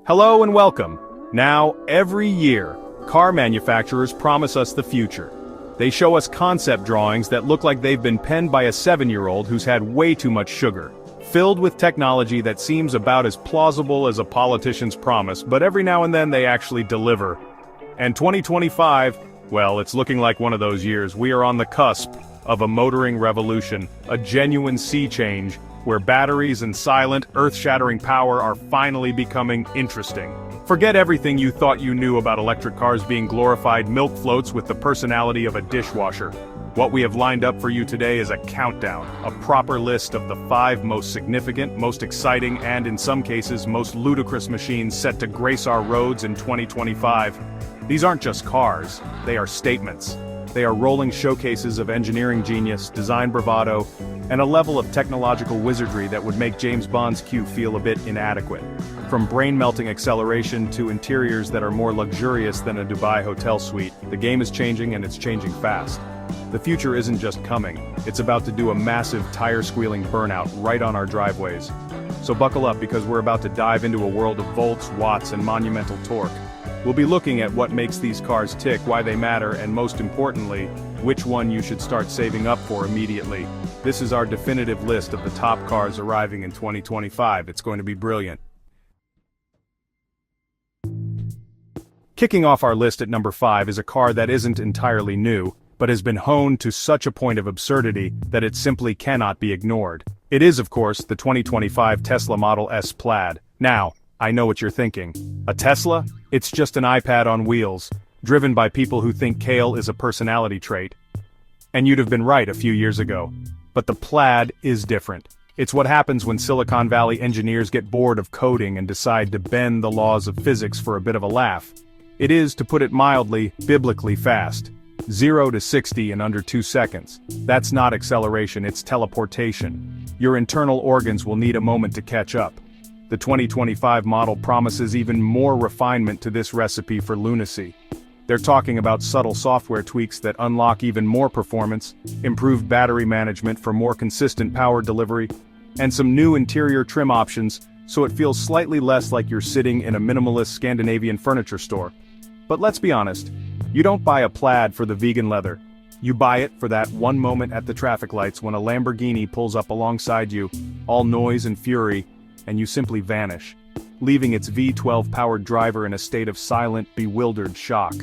Hello and welcome. Now, every year, car manufacturers promise us the future. They show us concept drawings that look like they've been penned by a 7-year-old who's had way too much sugar, filled with technology that seems about as plausible as a politician's promise, but every now and then they actually deliver. And 2025, well, it's looking like one of those years. We are on the cusp of a motoring revolution, a genuine sea change, where batteries and silent, earth-shattering power are finally becoming interesting. Forget everything you thought you knew about electric cars being glorified milk floats with the personality of a dishwasher. What we have lined up for you today is a countdown, a proper list of the 5 most significant, most exciting, and in some cases, most ludicrous machines set to grace our roads in 2025. These aren't just cars, they are statements. They are rolling showcases of engineering genius, design bravado, and a level of technological wizardry that would make James Bond's Q feel a bit inadequate. From brain-melting acceleration to interiors that are more luxurious than a Dubai hotel suite, the game is changing and it's changing fast. The future isn't just coming, it's about to do a massive tire-squealing burnout right on our driveways. So buckle up because we're about to dive into a world of volts, watts, and monumental torque. We'll be looking at what makes these cars tick, why they matter, and most importantly, which one you should start saving up for immediately. This is our definitive list of the top cars arriving in 2025. It's going to be brilliant. Kicking off our list at number 5 is a car that isn't entirely new, but has been honed to such a point of absurdity that it simply cannot be ignored. It is, of course, the 2025 Tesla Model S Plaid. Now, I know what you're thinking. A Tesla? It's just an iPad on wheels, driven by people who think kale is a personality trait. And you'd have been right a few years ago. But the Plaid is different. It's what happens when Silicon Valley engineers get bored of coding and decide to bend the laws of physics for a bit of a laugh. It is, to put it mildly, biblically fast. 0 to 60 in under 2 seconds. That's not acceleration, it's teleportation. Your internal organs will need a moment to catch up. The 2025 model promises even more refinement to this recipe for lunacy. They're talking about subtle software tweaks that unlock even more performance, improved battery management for more consistent power delivery, and some new interior trim options so it feels slightly less like you're sitting in a minimalist Scandinavian furniture store. But let's be honest, you don't buy a Plaid for the vegan leather. You buy it for that one moment at the traffic lights when a Lamborghini pulls up alongside you, all noise and fury, and you simply vanish, leaving its V12-powered driver in a state of silent, bewildered shock.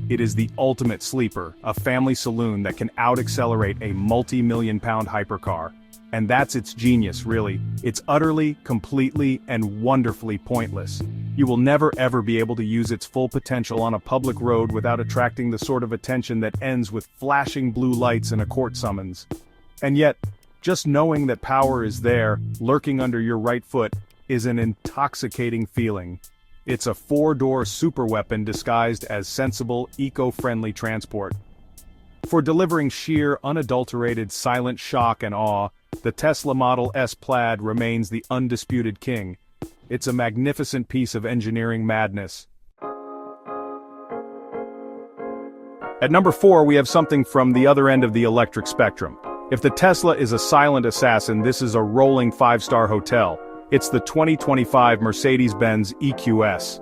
It is the ultimate sleeper, a family saloon that can out-accelerate a multi-million-pound hypercar. And that's its genius, really. It's utterly, completely, and wonderfully pointless. You will never ever be able to use its full potential on a public road without attracting the sort of attention that ends with flashing blue lights and a court summons. And yet, just knowing that power is there, lurking under your right foot, is an intoxicating feeling. It's a 4-door superweapon disguised as sensible, eco-friendly transport. For delivering sheer, unadulterated silent shock and awe, the Tesla Model S Plaid remains the undisputed king. It's a magnificent piece of engineering madness. At number 4 we have something from the other end of the electric spectrum. If the Tesla is a silent assassin, this is a rolling 5-star hotel. It's the 2025 Mercedes-Benz EQS.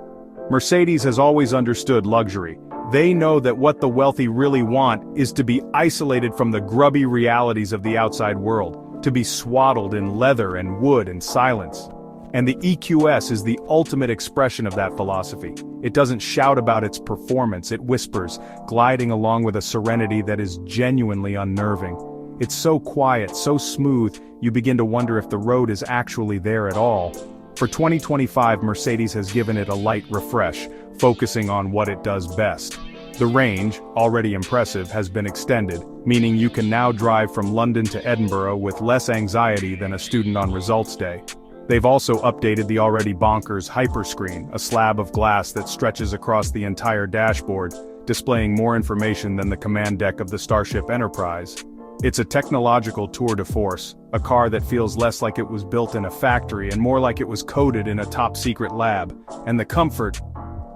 Mercedes has always understood luxury. They know that what the wealthy really want is to be isolated from the grubby realities of the outside world, to be swaddled in leather and wood and silence. And the EQS is the ultimate expression of that philosophy. It doesn't shout about its performance, it whispers, gliding along with a serenity that is genuinely unnerving. It's so quiet, so smooth, you begin to wonder if the road is actually there at all. For 2025, Mercedes has given it a light refresh, focusing on what it does best. The range, already impressive, has been extended, meaning you can now drive from London to Edinburgh with less anxiety than a student on results day. They've also updated the already bonkers Hyperscreen, a slab of glass that stretches across the entire dashboard, displaying more information than the command deck of the Starship Enterprise. It's a technological tour de force, a car that feels less like it was built in a factory and more like it was coded in a top-secret lab. And the comfort,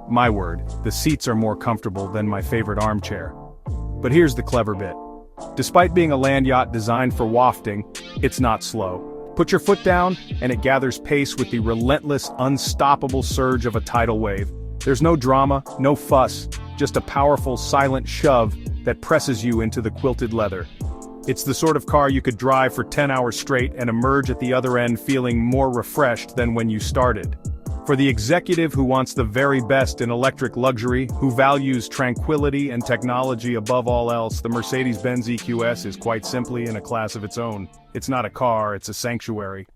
my word, the seats are more comfortable than my favorite armchair. But here's the clever bit. Despite being a land yacht designed for wafting, it's not slow. Put your foot down, and it gathers pace with the relentless, unstoppable surge of a tidal wave. There's no drama, no fuss, just a powerful, silent shove that presses you into the quilted leather. It's the sort of car you could drive for 10 hours straight and emerge at the other end feeling more refreshed than when you started. For the executive who wants the very best in electric luxury, who values tranquility and technology above all else, the Mercedes-Benz EQS is quite simply in a class of its own. It's not a car, it's a sanctuary.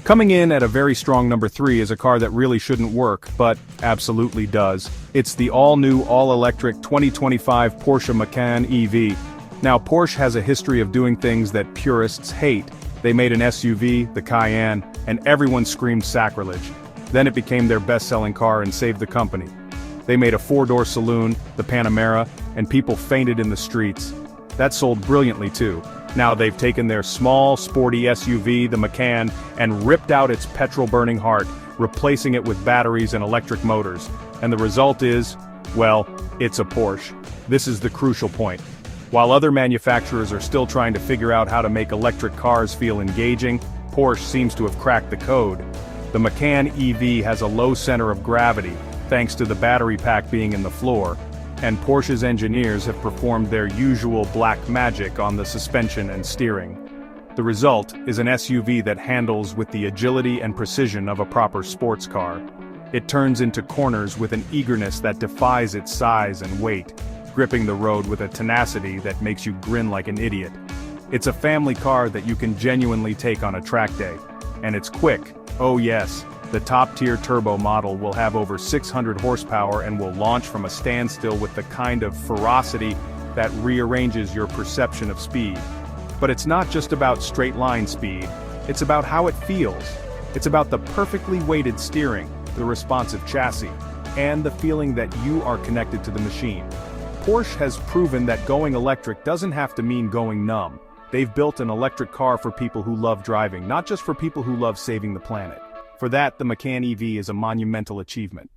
Coming in at a very strong number 3 is a car that really shouldn't work, but absolutely does. It's the all-new, all-electric 2025 Porsche Macan EV. Now, Porsche has a history of doing things that purists hate. They made an SUV, the Cayenne, and everyone screamed sacrilege. Then it became their best-selling car and saved the company. They made a 4-door saloon, the Panamera, and people fainted in the streets. That sold brilliantly too. Now they've taken their small, sporty SUV, the Macan, and ripped out its petrol-burning heart, replacing it with batteries and electric motors. And the result is, well, it's a Porsche. This is the crucial point. While other manufacturers are still trying to figure out how to make electric cars feel engaging, Porsche seems to have cracked the code. The Macan EV has a low center of gravity, thanks to the battery pack being in the floor, and Porsche's engineers have performed their usual black magic on the suspension and steering. The result is an SUV that handles with the agility and precision of a proper sports car. It turns into corners with an eagerness that defies its size and weight, gripping the road with a tenacity that makes you grin like an idiot. It's a family car that you can genuinely take on a track day. And it's quick. Oh yes. The top-tier turbo model will have over 600 horsepower and will launch from a standstill with the kind of ferocity that rearranges your perception of speed. But it's not just about straight-line speed, it's about how it feels. It's about the perfectly weighted steering, the responsive chassis, and the feeling that you are connected to the machine. Porsche has proven that going electric doesn't have to mean going numb. They've built an electric car for people who love driving, not just for people who love saving the planet. For that, the Macan EV is a monumental achievement.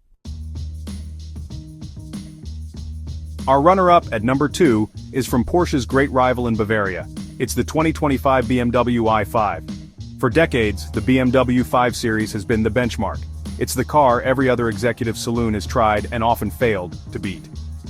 Our runner-up at number 2 is from Porsche's great rival in Bavaria. It's the 2025 BMW i5. For decades, the BMW 5 Series has been the benchmark. It's the car every other executive saloon has tried and often failed to beat.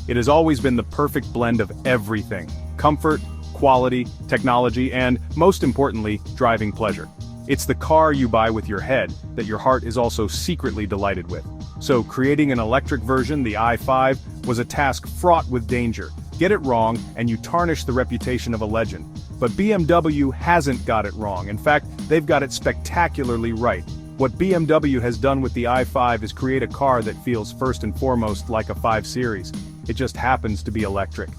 It has always been the perfect blend of everything: comfort, quality, technology, and, most importantly, driving pleasure. It's the car you buy with your head that your heart is also secretly delighted with. So creating an electric version, the i5, was a task fraught with danger. Get it wrong, and you tarnish the reputation of a legend. But BMW hasn't got it wrong. In fact, they've got it spectacularly right. What BMW has done with the i5 is create a car that feels first and foremost like a 5 Series. It just happens to be electric.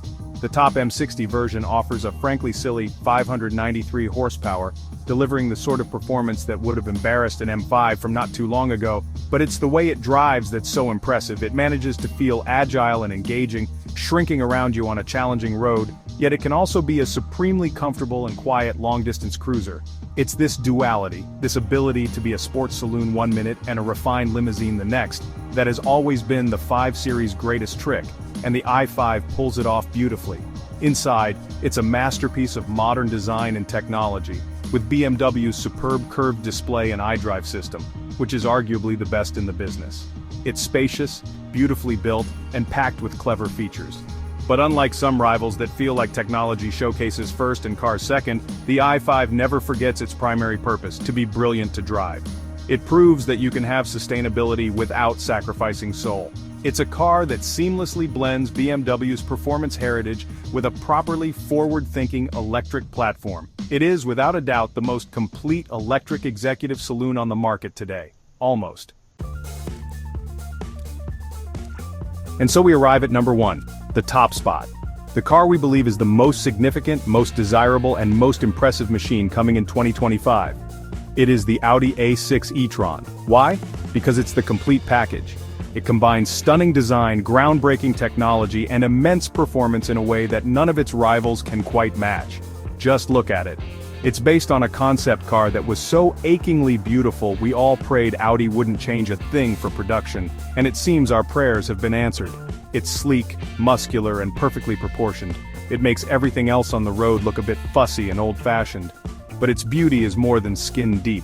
The top M60 version offers a frankly silly 593 horsepower, delivering the sort of performance that would have embarrassed an M5 from not too long ago, but it's the way it drives that's so impressive. It manages to feel agile and engaging, shrinking around you on a challenging road, yet it can also be a supremely comfortable and quiet long-distance cruiser. It's this duality, this ability to be a sports saloon one minute and a refined limousine the next, that has always been the 5 Series' greatest trick, and the i5 pulls it off beautifully. Inside, it's a masterpiece of modern design and technology, with BMW's superb curved display and iDrive system, which is arguably the best in the business. It's spacious, beautifully built, and packed with clever features. But unlike some rivals that feel like technology showcases first and cars second, the i5 never forgets its primary purpose: to be brilliant to drive. It proves that you can have sustainability without sacrificing soul. It's a car that seamlessly blends BMW's performance heritage with a properly forward-thinking electric platform. It is, without a doubt, the most complete electric executive saloon on the market today. Almost. And so we arrive at number 1, the top spot. The car we believe is the most significant, most desirable, and most impressive machine coming in 2025. It is the Audi A6 e-tron. Why? Because it's the complete package. It combines stunning design, groundbreaking technology, and immense performance in a way that none of its rivals can quite match. Just look at it. It's based on a concept car that was so achingly beautiful we all prayed Audi wouldn't change a thing for production, and it seems our prayers have been answered. It's sleek, muscular, and perfectly proportioned. It makes everything else on the road look a bit fussy and old-fashioned. But its beauty is more than skin deep.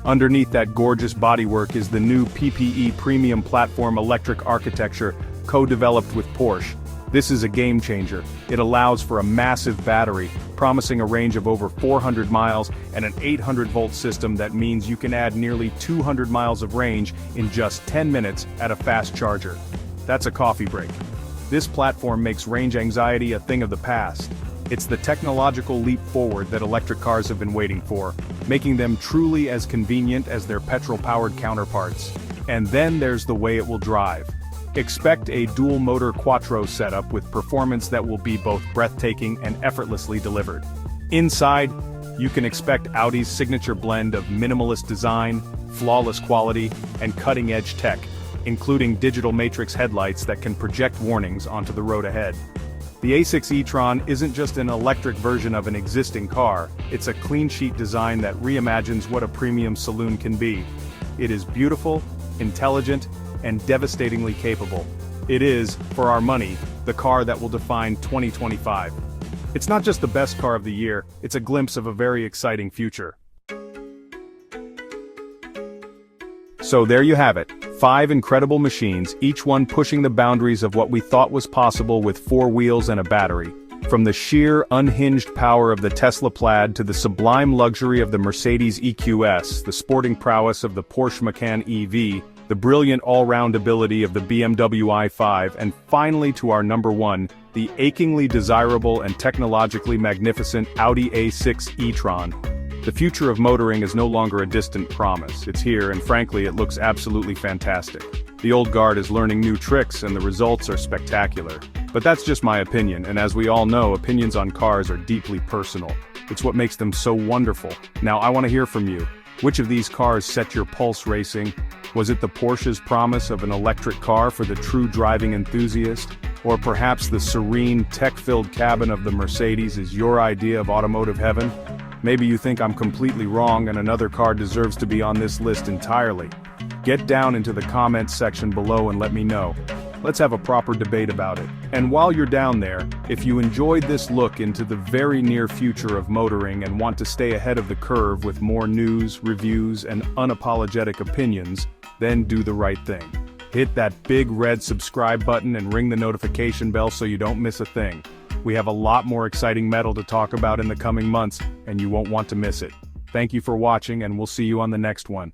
Underneath that gorgeous bodywork is the new PPE Premium Platform electric architecture, co-developed with Porsche. This is a game changer. It allows for a massive battery, promising a range of over 400 miles and an 800-volt system that means you can add nearly 200 miles of range in just 10 minutes at a fast charger. That's a coffee break. This platform makes range anxiety a thing of the past. It's the technological leap forward that electric cars have been waiting for, making them truly as convenient as their petrol-powered counterparts. And then there's the way it will drive. Expect a dual-motor quattro setup with performance that will be both breathtaking and effortlessly delivered. Inside, you can expect Audi's signature blend of minimalist design, flawless quality, and cutting-edge tech, including digital matrix headlights that can project warnings onto the road ahead. The A6 e-tron isn't just an electric version of an existing car, it's a clean-sheet design that reimagines what a premium saloon can be. It is beautiful, intelligent, and devastatingly capable. It is, for our money, the car that will define 2025. It's not just the best car of the year, it's a glimpse of a very exciting future. So there you have it, 5 incredible machines, each one pushing the boundaries of what we thought was possible with 4 wheels and a battery. From the sheer, unhinged power of the Tesla Plaid to the sublime luxury of the Mercedes EQS, the sporting prowess of the Porsche Macan EV, the brilliant all-round ability of the BMW i5, and finally to our number one, the achingly desirable and technologically magnificent Audi A6 e-tron. The future of motoring is no longer a distant promise, it's here and frankly it looks absolutely fantastic. The old guard is learning new tricks and the results are spectacular. But that's just my opinion, and as we all know, opinions on cars are deeply personal. It's what makes them so wonderful. Now I want to hear from you. Which of these cars set your pulse racing? Was it the Porsche's promise of an electric car for the true driving enthusiast? Or perhaps the serene, tech-filled cabin of the Mercedes is your idea of automotive heaven? Maybe you think I'm completely wrong and another car deserves to be on this list entirely. Get down into the comments section below and let me know. Let's have a proper debate about it. And while you're down there, if you enjoyed this look into the very near future of motoring and want to stay ahead of the curve with more news, reviews, and unapologetic opinions, then do the right thing. Hit that big red subscribe button and ring the notification bell so you don't miss a thing. We have a lot more exciting metal to talk about in the coming months, and you won't want to miss it. Thank you for watching, and we'll see you on the next one.